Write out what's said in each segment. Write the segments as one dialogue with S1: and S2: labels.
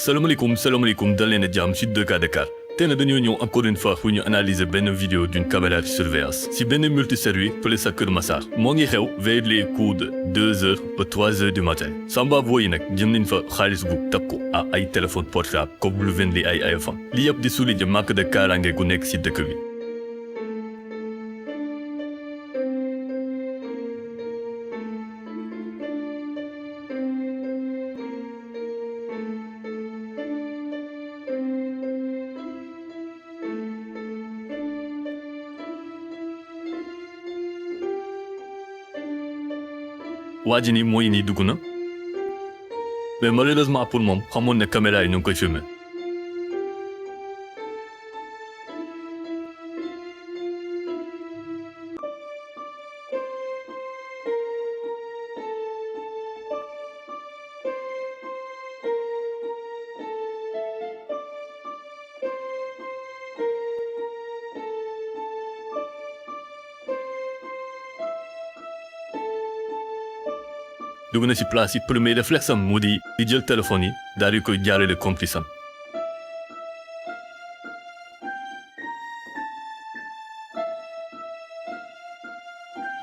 S1: salaamaaleykum dal leen a jàmm ci 2K Dakar tey nag dañoo ñëw encore une fois pour ñu analyser benn vidéo d'une caméra de surveillance ci benn multiservice fële sa Kër Massar moo ngi xew vers les coups de 2 heures ba 3 heures du matin samba booyi nag jëm nañ fa xaalis gu takku à ay téléphone portable comme lu vendi ay iPhone li yëpp di souligner manque de kaaraange gu nekk ci dëkk bi. waa ji nii mooy nii dugg na mais malheureusement pour moom xamoon ne caméra yi ñu ngi koy filmer dugg na ci place yi premier réflexe am moo di jël téléphone yi daal di koy jaarale complice am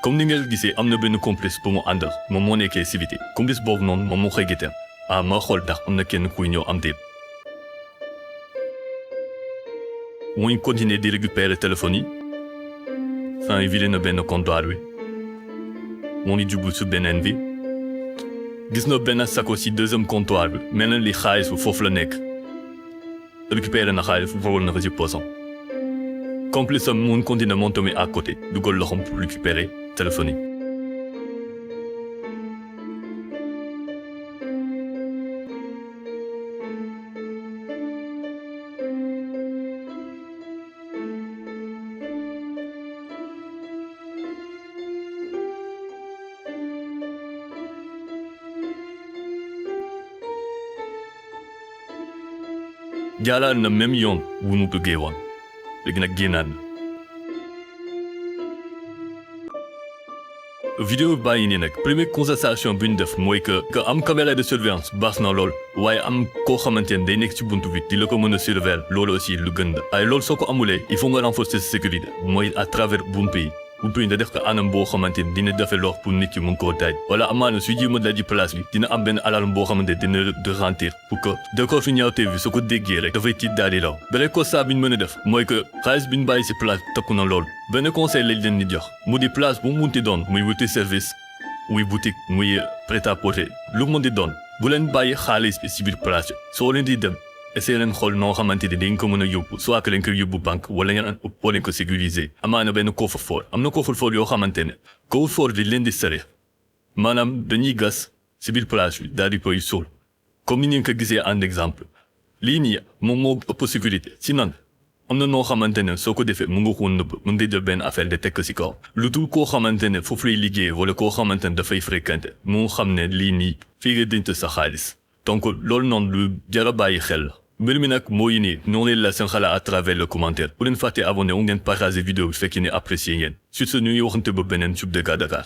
S1: comme ni ngeen gisee am na benn complice bu mu àndal moom moo nekkee ci biti complice boobu noonu moom moo koy giteel ma xool ndax am na kenn kuy ñëw am déet mooy continuer di récupérer téléphone yi sans éviter na benn comptoir bi moo ngi jublu ci beneen bi gis na benn sako ci deuxième comptoir bi mel na li xaalis bu foofu la nekk récupéré na xaalis fowal na ko ci poosam complice am mun continuer moom tamit à côté dugal loxoom pour récupérer téléphone yi jaalaat na même yoon wu mu duggee woon léegi nag génnaat na vidéo bàyyi nii nag première constatation bi ñu def mooy que am caméra de surveillance baax na lool waaye am koo xamante ne day nekk ci buntu bi di la ko mën a surveiller loolu aussi lu gën la ay loolu soo ko amulee il faut nga renforcer sa sécurité mooy à travers buntu yi nga def ko anam boo xamante ni dina defe lor pour nit ki mun koo daaj wala amaana su jéem a daji place bi dina am benn alarme boo xamante dina ralentir pour que d'accord fi ñaawtee bi soo ko déggee rek dafay tiit daal di law beneen constat bi ñu mën a def mooy que xaalis bi ñu bàyyi ci place takku na lool benn conseil lañ leen di jox mu di place bu mu munti doon muy wuti service muy boutique muy prêt-à-porter lu mu di doon bu leen bàyyi xaalis bi ci biir place soo leen di dem essayé leen xool noo xamante ni dañ ko mën a yóbbu soit que dañ koy yóbbu banque wala ngeen boo leen ko sécuriser amaana benn coffre-fort am na coffre-fort yoo xamante ne coffre-fort bi leen di sere maanaam dañuy gas ci biir place bi daal di koy suul comme ni ngeen ko gisee en exemple lii nii moom moo ëpp sécurité ci nan am na noo xamante ne soo ko defee mu nga ko nëbb mu ngi jël benn affaire de tekk ci kaw lu dul koo xamante ne foofu lay liggéey wala koo xamante ne dafay fréquenter mu xam ne lii nii fii nga denc sa xaalis donc loolu noonu lu jar a bàyyi xel la mbir mi nag mooy nii noonu leen la seen xalaat à travers le commentaire bu leen fàtte abonné wu ngeen partager vidéo bi fekk ne apprécier ngeen sur ce ñu ngi waxante ba beneen sur 2K Dakar